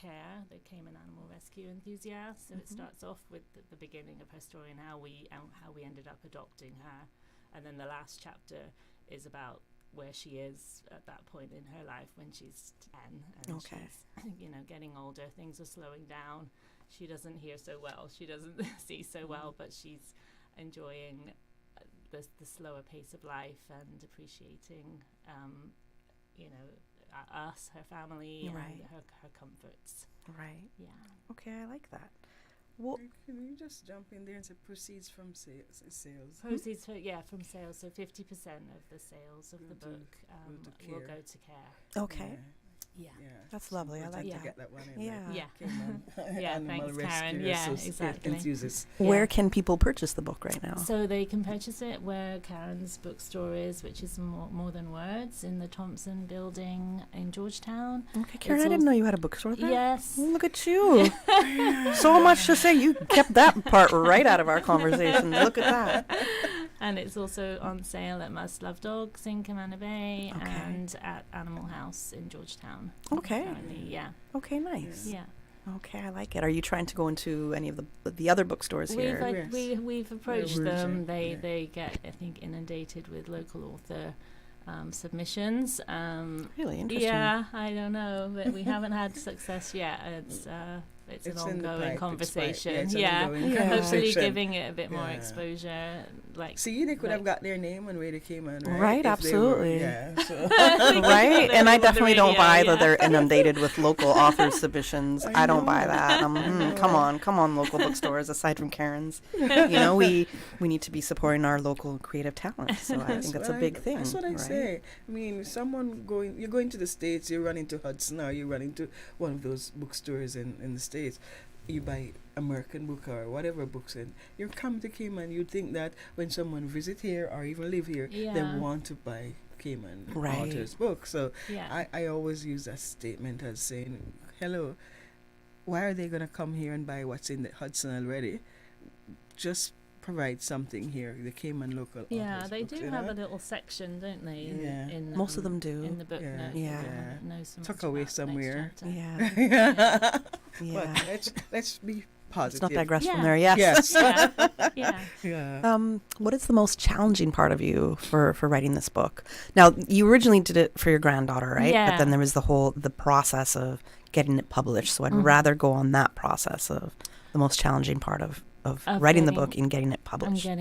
CARE, the Cayman Animal Rescue Enthusiast. So it starts off with the beginning of her story and how we ended up adopting her, and then the last chapter is about where she is at that point in her life when she's 10 and she's getting older. Things are slowing down. She doesn't hear so well. She doesn't see so well, but she's enjoying the slower pace of life and appreciating us, her family, and her comforts. Right. Yeah. Okay, I like that. Well, can you just jump in there and say proceeds from sales? Proceeds from sales. So 50% of the sales of the book will go to CARE. okay. Yeah. That's lovely. I like to that. get that one in. Yeah. Yeah, thanks, Karen. Yeah, exactly. Where can people purchase the book right now? So they can purchase it where Karen's bookstore is, which is More Than Words, in the Thompson Building in Georgetown. Okay, Karen, I didn't know you had a bookstore there. Yes. Oh, look at you. So much to say. You kept that part right out of our conversation. Look at that. And it's also on sale at Must Love Dogs in Camana Bay and at Animal House in Georgetown. Okay. Currently, yeah. Okay, nice. Yeah. Okay, I like it. Are you trying to go into any of the other bookstores here? We've approached them. They get, I think, inundated with local author submissions. Really interesting. Yeah, I don't know, but we haven't had success yet. It's an ongoing conversation. Hopefully giving it a bit more exposure. See, they could have got their name on where they came on, right? Right, absolutely. So. Right, and I definitely don't buy that they're inundated with local author submissions. I don't buy that. Come on, local bookstores. Aside from Karen's, we need to be supporting our local creative talent. So I think that's a big thing. That's what I say. I mean, you're going to the States, you run into Hudson, or you run into one of those bookstores in the States. You buy American book or whatever books, and you come to Cayman, you'd think that when someone visit here or even live here, they want to buy Cayman author's book. So I always use that statement as saying, hello, why are they going to come here and buy what's in the Hudson already? Just provide something here, the Cayman local authors they books, do have a little section, don't they? In most of them do. In the book. Tuck away somewhere. But let's be positive. Let's not digress from there. Yes. What is the most challenging part of you for writing this book? Now, you originally did it for your granddaughter, right? Yeah. But then there was the process of getting it published. So I'd rather go on that process of the most challenging part of writing the book and getting it published. When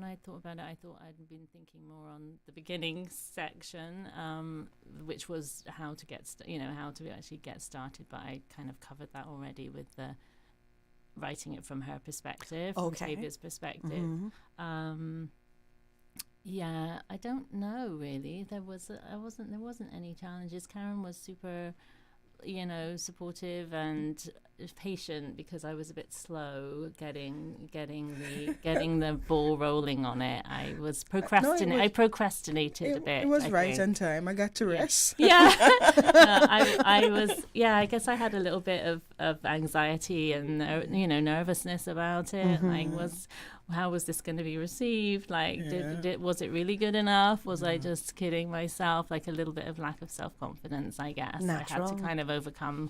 I thought about it, I thought I'd been thinking more on the beginning section, which was how to actually get started. But I kind of covered that already with the writing it from her perspective, from Tavia's perspective. Mm-hmm. I don't know really. There wasn't any challenges. Karen was super, supportive and patient because I was a bit slow getting the ball rolling on it. I was I procrastinated a bit. It was on time. I got to rest. I was. I guess I had a little bit of anxiety and nervousness about it. Mm-hmm. How was this going to be received? Was it really good enough? Was I just kidding myself? Like a little bit of lack of self-confidence, I guess. Natural. I had to kind of overcome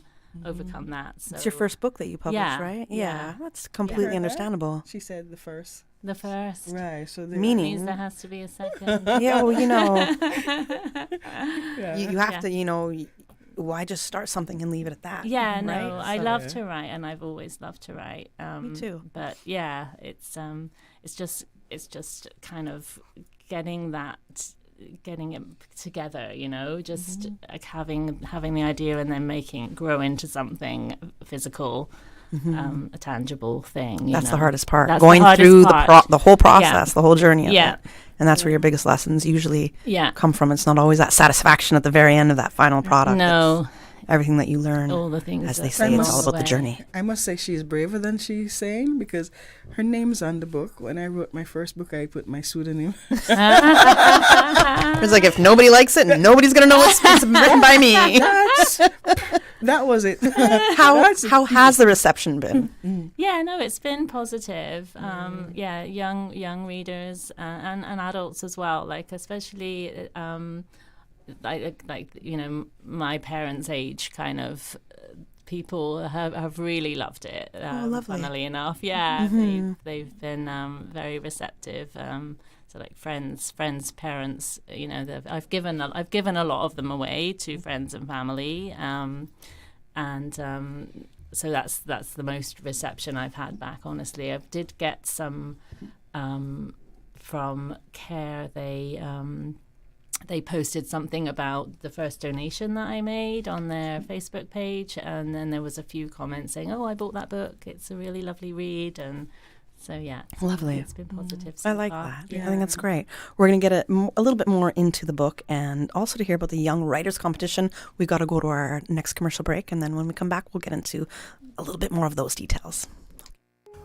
that. So it's your first book that you published, right? Yeah. That's completely understandable. She said the first. The first. Right. So means there has to be a second. Yeah, well, you have to, why just start something and leave it at that? Yeah, right? no, I love to write, and I've always loved to write. Me too. But it's just kind of getting it together, just like having the idea and then making it grow into something physical, a tangible thing. That's the hardest part. That's going through the whole process, the whole journey of it. And that's where your biggest lessons usually come from. It's not always that satisfaction at the very end of that final product. No. It's everything that you learn, all the things, as they say, it's all about the journey. I must say she's braver than she's saying, because her name's on the book. When I wrote my first book, I put my pseudonym. It's like, if nobody likes it, nobody's going to know it's written by me. That was it. How has the reception been? Yeah, no, it's been positive. Young readers and adults as well. Like especially like my parents' age kind of people have really loved it. Lovely. Funnily enough, yeah, Mm-hmm. they've been very receptive. So like friends, parents, I've given a lot of them away to friends and family, so that's the most reception I've had back. Honestly, I did get some from CARE. They posted something about the first donation that I made on their Facebook page, and then there was a few comments saying, "Oh, I bought that book. It's a really lovely read." And so, yeah, Lovely. It's been positive. So I like far. that. Yeah. I think that's great. We're going to get a little bit more into the book, and also to hear about the Young Writers Competition. We've got to go to our next commercial break, and then when we come back, we'll get into a little bit more of those details.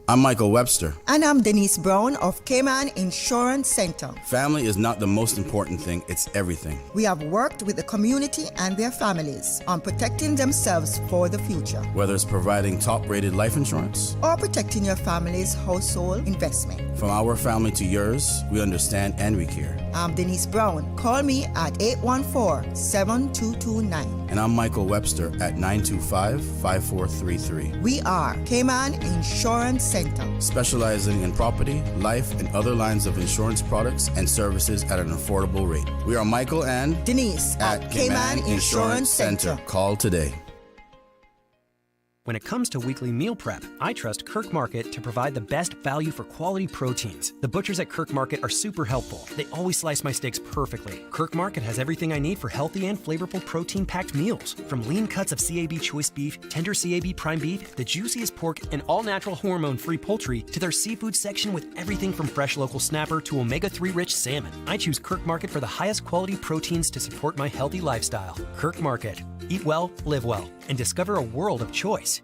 I'm Michael Webster. And I'm Denise Brown of Cayman Insurance Center. Family is not the most important thing, it's everything. We have worked with the community and their families on protecting themselves for the future, Whether it's providing top-rated life insurance, or protecting your family's household investment. from our family to yours, we understand and we care. I'm Denise Brown. Call me at 814-7229. And I'm Michael Webster at 925-5433. We are Cayman Insurance Center. Specializing in property, life, and other lines of insurance products and services at an affordable rate. We are Michael and Denise at Cayman Insurance Center. Call today. When it comes to weekly meal prep, I trust Kirk Market to provide the best value for quality proteins. The butchers at Kirk Market are super helpful. They always slice my steaks perfectly. Kirk Market has everything I need for healthy and flavorful protein-packed meals. From lean cuts of CAB choice beef, tender CAB prime beef, the juiciest pork, and all-natural hormone-free poultry, to their seafood section with everything from fresh local snapper to omega-3 rich salmon. I choose Kirk Market for the highest quality proteins to support my healthy lifestyle. Kirk Market. Eat well, live well, and discover a world of choice.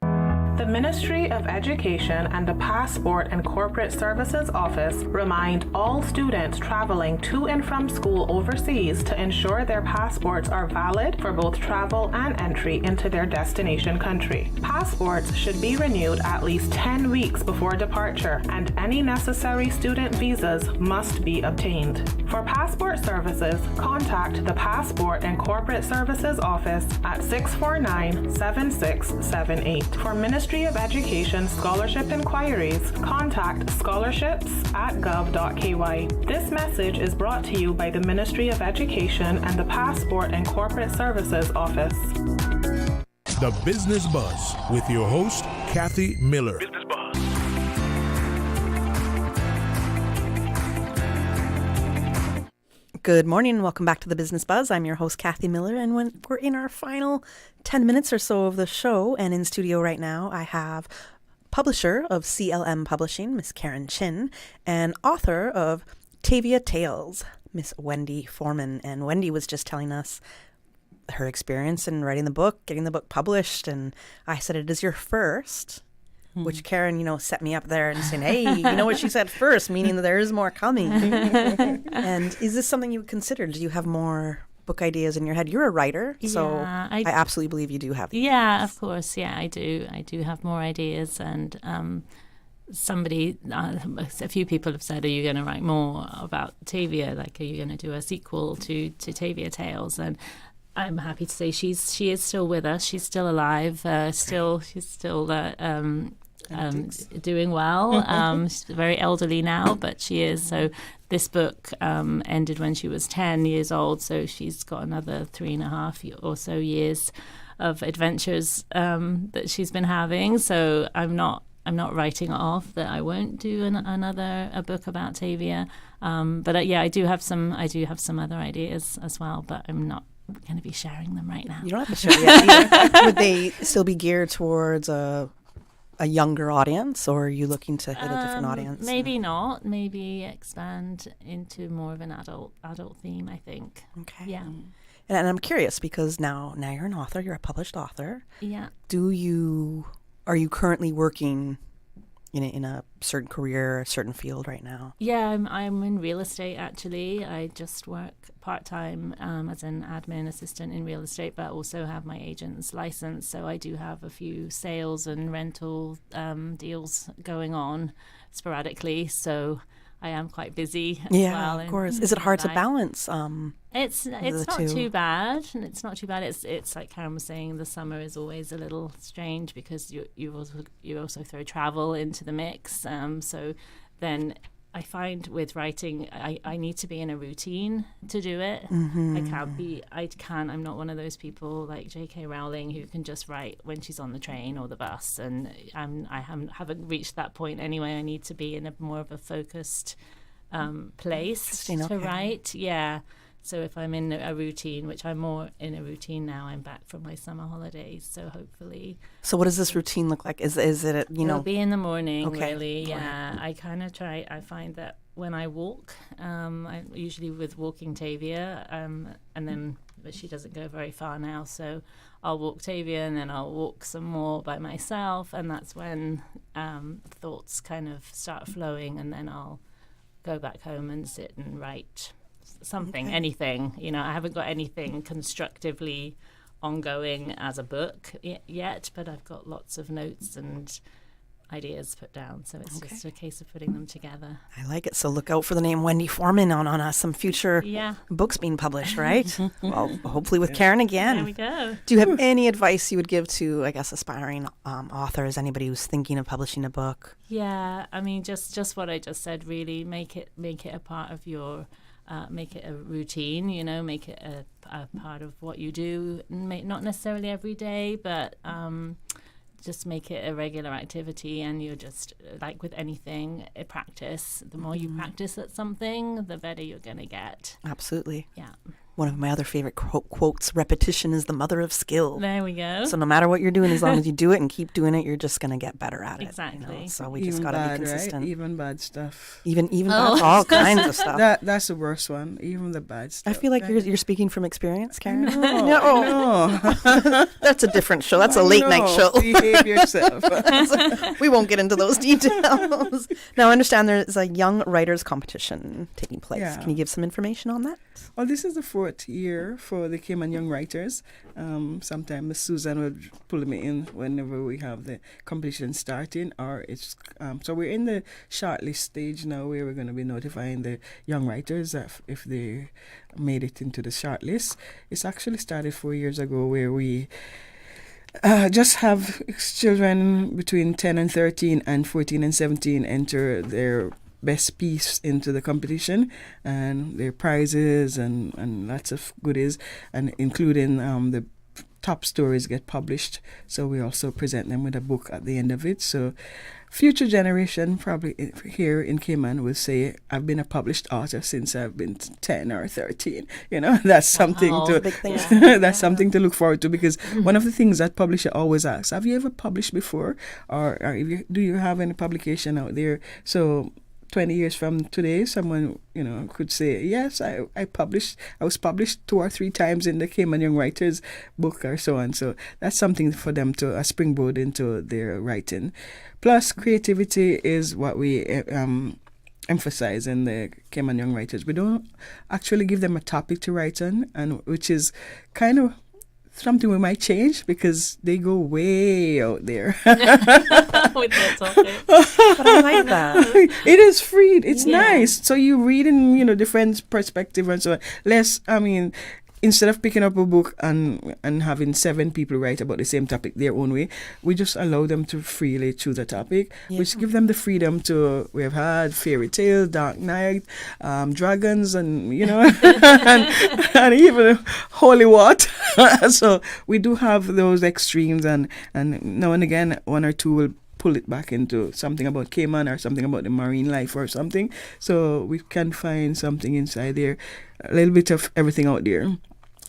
The Ministry of Education and the Passport and Corporate Services Office remind all students traveling to and from school overseas to ensure their passports are valid for both travel and entry into their destination country. Passports should be renewed at least 10 weeks before departure, and any necessary student visas must be obtained. For passport services, contact the Passport and Corporate Services Office at 649-7678. For Ministry of Education scholarship inquiries, contact scholarships@gov.ky. This message is brought to you by the Ministry of Education and the Passport and Corporate Services Office. The Business Buzz with your host, Kathy Miller. Good morning and welcome back to the Business Buzz. I'm your host, Kathy Miller, and we're in our final 10 minutes or so of the show, and in studio right now I have publisher of CLM Publishing, Miss Karen Chin, and author of Tavia Tales, Miss Wendy Foreman. And Wendy was just telling us her experience in writing the book, getting the book published, and I said it is your first. Which Karen, set me up there and saying, hey, you know what she said first, meaning that there is more coming. And is this something you would consider? Do you have more book ideas in your head? You're a writer, so Yeah, I absolutely believe you do have. Yeah, of course. Yeah, I do. I do have more ideas, and a few people have said, "Are you going to write more about Tavia? Like, are you going to do a sequel to Tavia Tales?" And I'm happy to say she is still with us. She's still alive. She's still doing well. She's very elderly now, but she is. So this book ended when she was 10 years old. So she's got another 3.5 or so years of adventures that she's been having. So I'm not writing it off that I won't do a book about Tavia. But I do have some other ideas as well. But I'm not going to be sharing them right now. You don't have to share yet. Would they still be geared towards a younger audience, or are you looking to hit a different audience? Maybe not. Maybe expand into more of an adult theme, I think. Okay. Yeah. And I'm curious because now you're an author. You're a published author. Yeah. Are you currently working in a certain career, a certain field right now? Yeah, I'm in real estate actually. I just work part-time as an admin assistant in real estate, but also have my agent's license. So I do have a few sales and rental deals going on sporadically. So I am quite busy as Yeah, well. of course. Is it hard to balance? It's the not two? too bad, and it's not too bad. It's like Karen was saying, the summer is always a little strange because you also throw travel into the mix. So then I find with writing, I need to be in a routine to do it. I'm not one of those people like J.K. Rowling who can just write when she's on the train or the bus, and I haven't reached that point anyway. I need to be in a more of a focused place to write. Yeah. So if I'm in a routine, which I'm more in a routine now, I'm back from my summer holidays. So hopefully. So what does this routine look like? Is it, It'll be in the morning, Okay. really. Yeah. I kind of I find that when I walk, I usually with walking Tavia, but she doesn't go very far now. So I'll walk Tavia and then I'll walk some more by myself. And that's when thoughts kind of start flowing, and then I'll go back home and sit and write something, anything. I haven't got anything constructively ongoing as a book yet, but I've got lots of notes and ideas put down, so it's just a case of putting them together. I like it. So look out for the name Wendy Foreman on some future books being published, right? Well, hopefully with Karen again. There we go. Do you have any advice you would give to, I guess, aspiring authors, anybody who's thinking of publishing a book? Yeah, I mean, just what I just said, really. Make it a part of your make it a routine, make it a part of what you do. Not necessarily every day, but just make it a regular activity. And you're just, like with anything, a practice. The more you practice at something, the better you're going to get. Absolutely. Yeah. One of my other favorite quotes, repetition is the mother of skill. There we go. So no matter what you're doing, as long as you do it and keep doing it, you're just going to get better at it. Exactly. So we just got to be consistent. Right? Even bad stuff. Even bad, all kinds of stuff. That's the worst one. Even the bad stuff. I feel like you're speaking from experience, Karen. No. That's a different show. That's a late night show. Behave yourself. We won't get into those details. Now, I understand there's a young writers competition taking place. Yeah. Can you give some information on that? Well, this is the 4th year for the Cayman Young Writers. Sometimes Susan would pull me in whenever we have the competition starting, or it's so we're in the shortlist stage now, where we're going to be notifying the young writers if they made it into the shortlist. It's actually started 4 years ago, where we just have children between 10 and 13 and 14 and 17 enter their best piece into the competition, and their prizes and lots of goodies, and including the top stories get published. So we also present them with a book at the end of it. So future generation probably here in Cayman will say, I've been a published author since I've been 10 or 13. That's something that's something to look forward to, because one of the things that publisher always asks, have you ever published before, or do you have any publication out there? So 20 years from today, someone could say, yes, I was published 2 or 3 times in the Cayman Young Writers book or so on. So that's something for them to springboard into their writing. Plus, creativity is what we emphasize in the Cayman Young Writers. We don't actually give them a topic to write on, and which is kind of something we might change, because they go way out there. With that topic. But I like that. It is free. It's nice. So you read in, different perspective and so on. Instead of picking up a book and having 7 people write about the same topic their own way, we just allow them to freely choose a topic, which give them the freedom to. We have had fairy tale, Dark Knight, dragons, and and even holy water. So we do have those extremes, and now and again 1 or 2 will pull it back into something about Cayman or something about the marine life or something. So we can find something inside there, a little bit of everything out there.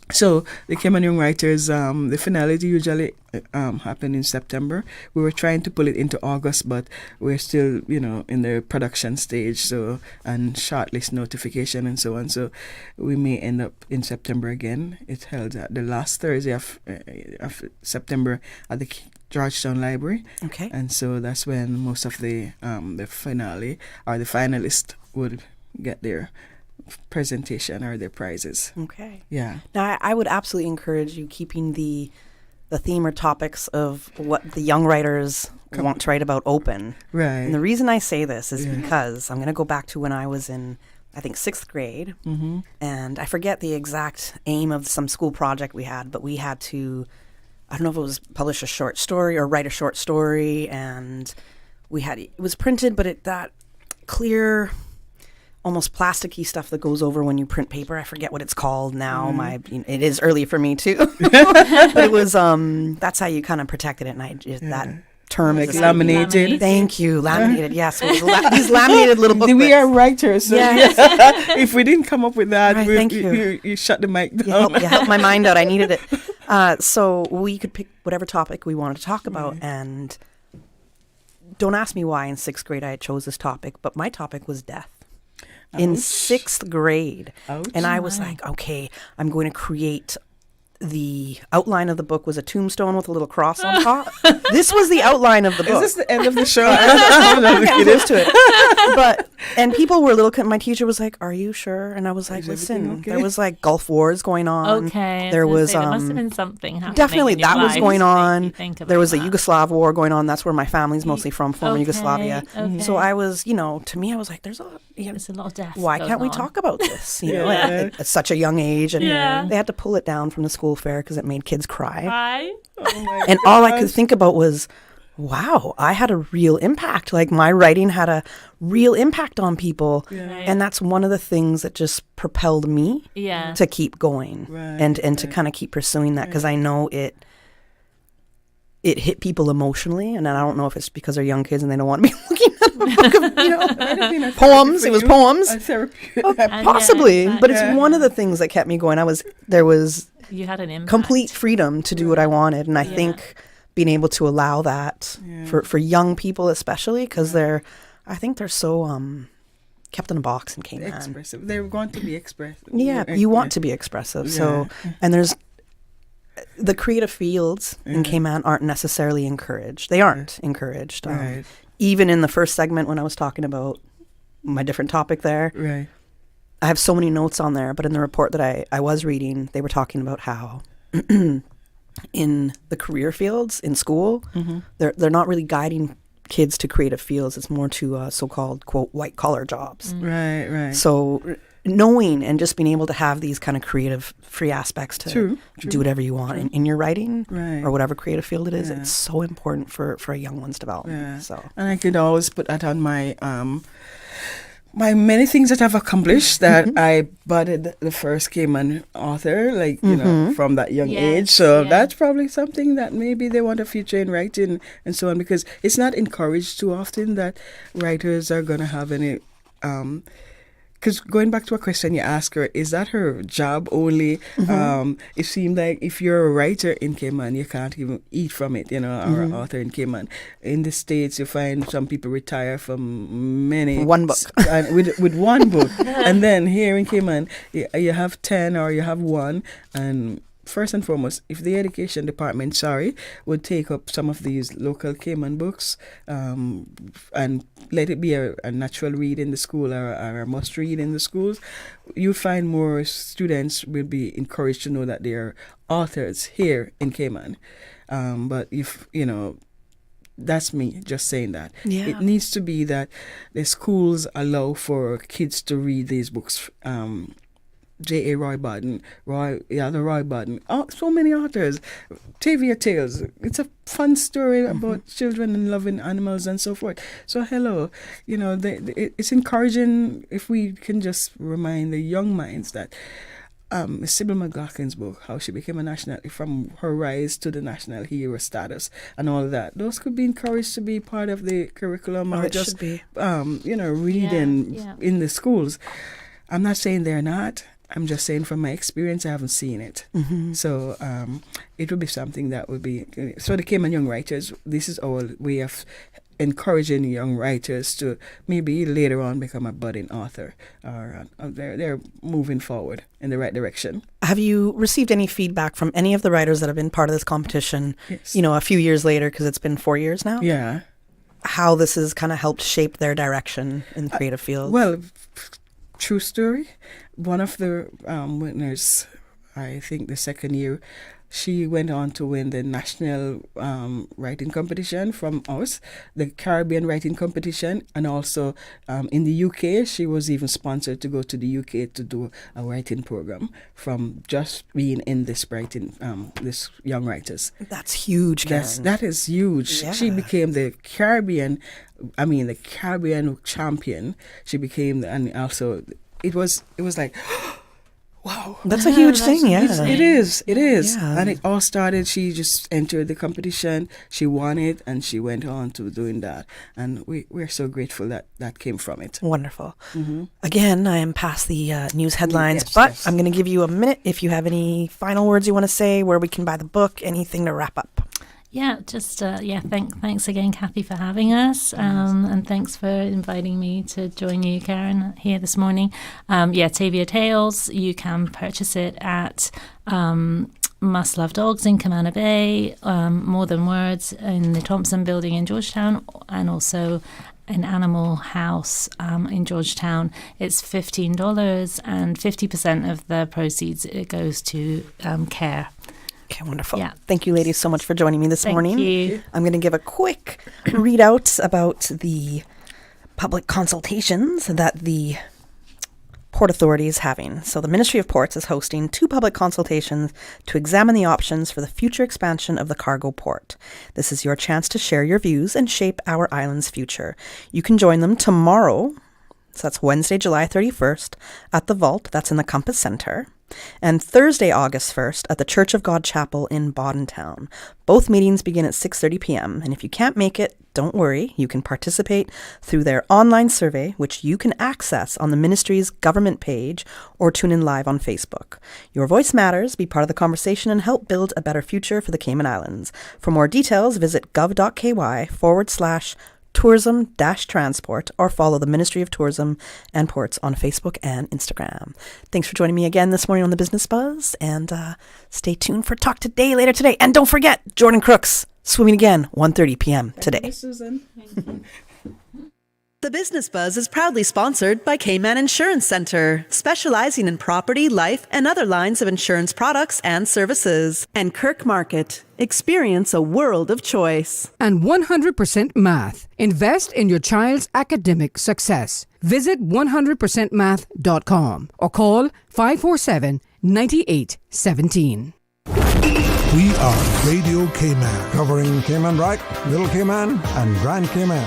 So the Cayman Young Writers, the finale usually happen in September. We were trying to pull it into August, but we're still, in the production stage, so, and shortlist notification and so on. So we may end up in September again. It's held at the last Thursday of September at the Georgetown Library. Okay. And so that's when most of the finale or the finalists would get their presentation or their prizes. Okay. Yeah. Now, I would absolutely encourage you keeping the the theme or topics of what the young writers want to write about open. Right. And the reason I say this is because I'm going to go back to when I was in, I think, 6th grade. Mm-hmm. And I forget the exact aim of some school project we had, but we had to, I don't know if it was publish a short story or write a short story. And it was printed, but that clear, almost plasticky stuff that goes over when you print paper. I forget what it's called now. It is early for me too. But it was, that's how you kind of protected it. And that term Like is laminated. Thank you, laminated. Yes, it was these laminated little booklets. We are writers, so Yes. if we didn't come up with that, Right, thank you. you shut the mic down. You helped my mind out. I needed it. So we could pick whatever topic we wanted to talk about. And don't ask me why in 6th grade I chose this topic, but my topic was death. In 6th grade. Ouch. And I was like, okay, I'm going to create the outline of the book was a tombstone with a little cross on top. This was the outline of the book. Is this the end of the show? Getting close to it. And people were a little, my teacher was like, are you sure? And I was like, Is everything listen, okay? there was like Gulf Wars going on. Okay. There was, there must have been something happening. definitely in your that was life going to make you on. think There was about a Yugoslav war going on. That's where my family's mostly from, former Okay, Yugoslavia. okay. So I was, to me, I was like, there's There's a lot of death. why goes can't we on. talk about this? You know, Yeah. at such a young age. And Yeah. they had to pull it down from the school fair because it made kids cry. Right? Oh my And all I could gosh. think about was, wow, I had a real impact. Like my writing had a real impact on people. And that's one of the things that just propelled me Yeah. to keep going Right, and to kind of keep pursuing that because I know it hit people emotionally. And I don't know if it's because they're young kids and they don't want to be looking at a book of, Might have been a poems. therapy It was for you. poems. A therapy. Possibly. exactly. But it's Yeah. one of the things that kept me going. There was You had an impact. complete freedom to do what I wanted. And I think being able to allow that for young people especially because I think they're so kept in a box and came in. Expressive. They're going to be expressive. Yeah, you want to be expressive. So, and there's the creative fields in Cayman aren't necessarily encouraged. They aren't encouraged. Right. Even in the first segment when I was talking about my different topic there, Right. I have so many notes on there, but in the report that I was reading, they were talking about how in the career fields in school, they're not really guiding kids to creative fields. It's more to so-called, quote, white-collar jobs. Right. So knowing and just being able to have these kind of creative free aspects to do whatever you want in your writing Right. or whatever creative field it is, Yeah. it's so important for a young one's development. Yeah. So And I could always put that on my my many things that I've accomplished that I budded the first Cayman author, like, from that young Yes, age. So yeah. that's probably something that maybe they want a future in writing and so on, because it's not encouraged too often that writers are going to have any because going back to a question you asked her, is that her job only? It seemed like if you're a writer in Cayman, you can't even eat from it, or an author in Cayman. In the States, you find some people retire from many... One book. with one book. And then here in Cayman, you have 10 or you have one, and first and foremost, if the education department, would take up some of these local Cayman books and let it be a natural read in the school or a must read in the schools, you'll find more students will be encouraged to know that they are authors here in Cayman. But if, that's me just saying that. Yeah. It needs to be that the schools allow for kids to read these books. J.A. Roy Barton, so many authors. Tavia Tales, it's a fun story about children and loving animals and so forth. So hello, it's encouraging if we can just remind the young minds that Sybil McLaughlin's book, how she became a national, from her rise to the national hero status and all of that, those could be encouraged to be part of the curriculum or it just, should be. reading in the schools. I'm not saying they're not. I'm just saying from my experience, I haven't seen it. So it would be something that would be... So the Cayman Young Writers, this is our way of encouraging young writers to maybe later on become a budding author. Or they're moving forward in the right direction. have you received any feedback from any of the writers that have been part of this competition, Yes. a few years later, because it's been 4 years now? Yeah. How this has kind of helped shape their direction in the creative field? Well, true story. One of the winners, I think the second year, she went on to win the national writing competition from us, the Caribbean writing competition, and also in the UK, she was even sponsored to go to the UK to do a writing program from just being in this writing, this Young Writers. That's huge, Karen. That is huge. Yeah. She became the Caribbean champion. She became, and also it was like, wow. That's a huge thing, yeah. It is. Yeah. And it all started, she just entered the competition, she won it, and she went on to doing that. And we're so grateful that came from it. Wonderful. Mm-hmm. Again, I am past the news headlines, Yes, but yes. I'm going to give you a minute if you have any final words you want to say, where we can buy the book, anything to wrap up. Yeah, just thanks again, Kathy, for having us, and thanks for inviting me to join you, Karen, here this morning. Tavia Tales, you can purchase it at Must Love Dogs in Camana Bay, More Than Words in the Thompson Building in Georgetown, and also an Animal House in Georgetown. It's $15, and 50% of the proceeds it goes to care. Okay, wonderful. Yeah. Thank you, ladies, so much for joining me this morning. Thank you. I'm going to give a quick readout about the public consultations that the Port Authority is having. So the Ministry of Ports is hosting 2 public consultations to examine the options for the future expansion of the cargo port. This is your chance to share your views and shape our island's future. You can join them tomorrow, so that's Wednesday, July 31st, at the Vault, that's in the Compass Centre, and Thursday, August 1st, at the Church of God Chapel in Boddentown. Both meetings begin at 6:30 p.m., and if you can't make it, don't worry. You can participate through their online survey, which you can access on the ministry's government page, or tune in live on Facebook. Your voice matters. Be part of the conversation and help build a better future for the Cayman Islands. For more details, visit gov.ky/tourism-transport or follow the Ministry of Tourism and Ports on Facebook and Instagram. Thanks for joining me again this morning on the Business Buzz, and stay tuned for Talk Today later today. And don't forget, Jordan Crooks swimming again 1:30 p.m. today. Susan. The Business Buzz is proudly sponsored by Cayman Insurance Center, specializing in property, life, and other lines of insurance products and services. And Kirk Market. Experience a world of choice. And 100% Math. Invest in your child's academic success. Visit 100%math.com or call 547-9817. We are Radio Cayman. Covering Cayman Brac, Little Cayman, and Grand Cayman.